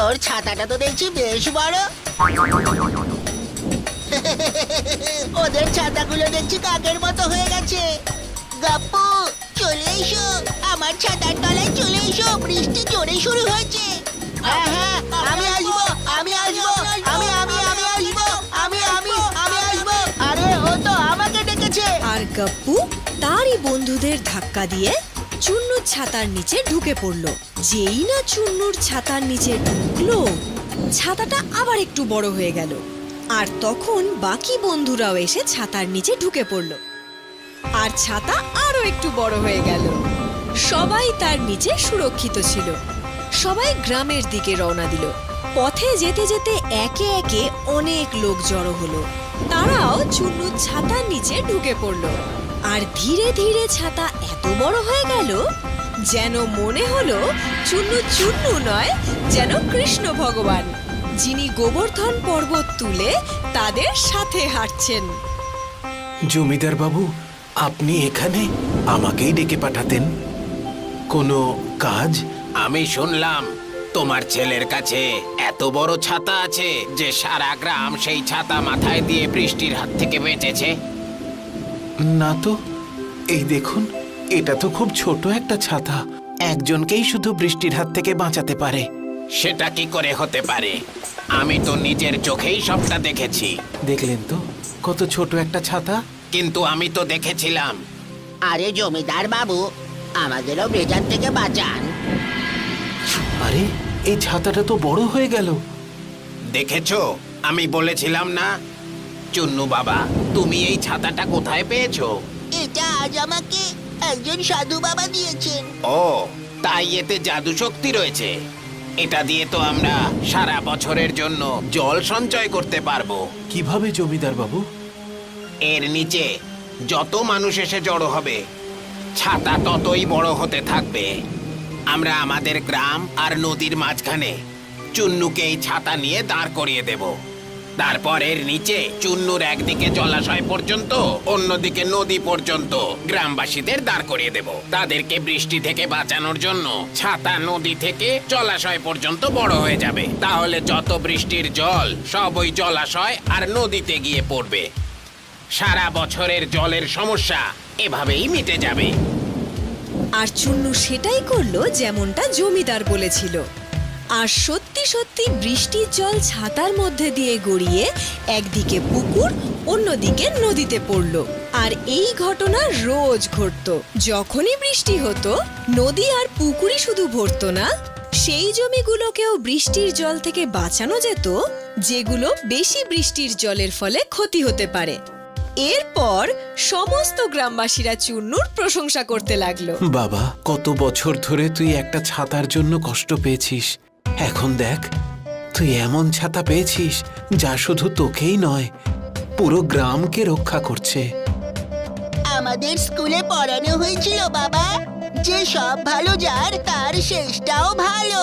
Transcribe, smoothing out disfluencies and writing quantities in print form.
তোর ছাতাটা তো দেখছি বেশ বড়। ওদের ছাতাগুলো দেখছি কাকের মতো হয়ে গেছে। গাপ্পু, চলে এসো, আমার ছাতার তলায় চলে এসো, বৃষ্টি জোরে শুরু হয়েছে। হ্যাঁ হ্যাঁ, আমি আসবো, আমি আসবো, আমি আমি আমি আসবো, আমি আমি আমি আসবো। আরে ও তো আমাকে ডেকেছে। আর গাপ্পু তারই বন্ধুদের ধাক্কা দিয়ে চুন্নুর ছাতার নিচে ঢুকে পড়লো। যেই না চুন্নুর ছাতার নিচে ঢুকলো, ছাতাটা আবার একটু বড় হয়ে গেল। আর তখন বাকি বন্ধুরাও এসে ছাতার নিচে ঢুকে পড়লো, আর ছাতা আরো একটু বড় হয়ে গেল। সবাই তার নিচে সুরক্ষিত ছিল। সবাই গ্রামের দিকে রওনা দিল। পথে যেতে যেতে একে একে অনেক লোক জড়ো হলো। তারাও চুন্নুর ছাতার নিচে ঢুকে পড়লো। আর ধীরে ধীরে ছাতা এত বড় হয়ে গেল যেন মনে হলো চুন্নু চুন্নু নয়, যেন কৃষ্ণ ভগবান, যিনি গোবর্ধন পর্বত তুলে তাদের সাথে হাঁটছেন। জমিদার বাবু, আপনি এখানে আমাকেই ডেকে পাঠাতেন? কোনো কাজ? আমি শুনলাম তোমার ছেলের কাছে এত বড় ছাতা আছে যে সারা গ্রাম সেই ছাতা মাথায় দিয়ে বৃষ্টির হাত থেকে বেঁচেছে। না তো, এই দেখুন, এটা তো খুব ছোট একটা ছাতা। একজনকেই শুধু বৃষ্টির হাত থেকে বাঁচাতে পারে। সেটা কি করে হতে পারে? আমি তো নিজের চোখেই সবটা দেখেছি। দেখলেন তো কত ছোট একটা ছাতা। কিন্তু আমি তো দেখেছিলাম। আরে জমিদার বাবু, আমাদেরও বেজার থেকে বাঁচান। আরে এই ছাতাটা তো বড় হয়ে গেল। দেখেছো, আমি বলেছিলাম না? চুন্নু বাবা, তুমি এই ছাতাটা কোথায় পেয়েছো? এটা আজ আমাকে একজন সাধু বাবা দিয়েছেন। ও, তাই এতে জাদু শক্তি রয়েছে। এটা দিয়ে তো আমরা সারা বছরের জন্য জল সঞ্চয় করতে পারবো। কিভাবে জমিদার বাবু? এর নিচে যত মানুষ এসে জড়ো হবে, ছাতা ততই বড় হতে থাকবে। আমরা আমাদের গ্রাম আর নদীর মাঝখানে চুন্নুকে এই ছাতা নিয়ে দাঁড় করিয়ে দেব। তারপর এর নিচে চুন্নুর একদিকে জলাশয় পর্যন্ত, অন্যদিকে নদী পর্যন্ত গ্রামবাসীদের দাঁড় করিয়ে দেব। তাদেরকে বৃষ্টি থেকে বাঁচানোর জন্য ছাতা নদী থেকে জলাশয় পর্যন্ত বড় হয়ে যাবে। তাহলে যত বৃষ্টির জল সব ওই জলাশয় আর নদীতে গিয়ে পড়বে। সারা বছরের জলের সমস্যা এভাবেই মিটে যাবে। আর চুন্নু সেটাই করলো যেমনটা জমিদার বলেছিল। আর সত্যি সত্যি বৃষ্টির জল ছাতার মধ্যে দিয়ে গড়িয়ে একদিকে পুকুর, অন্যদিকে নদীতে পড়লো। আর এই ঘটনা রোজ ঘটতো। যখনই বৃষ্টি হতো, নদী আর পুকুরই শুধু ভরতো না, সেই জমিগুলোকেও বৃষ্টির জল থেকে বাঁচানো যেত, যেগুলো বেশি বৃষ্টির জলের ফলে ক্ষতি হতে পারে। এরপর সমস্ত গ্রামবাসীরা চুন্নুর প্রশংসা করতে লাগলো। বাবা, কত বছর ধরে তুই একটা ছাতার জন্য কষ্ট পেয়েছিস। এখন দেখ, তুই এমন ছাতা পেয়েছিস যা শুধু তোকেই নয়, পুরো গ্রামকে রক্ষা করছে। আমাদের স্কুলে পড়ানো হয়েছিল বাবা, যে সব ভালো যার তার শেষটাও ভালো।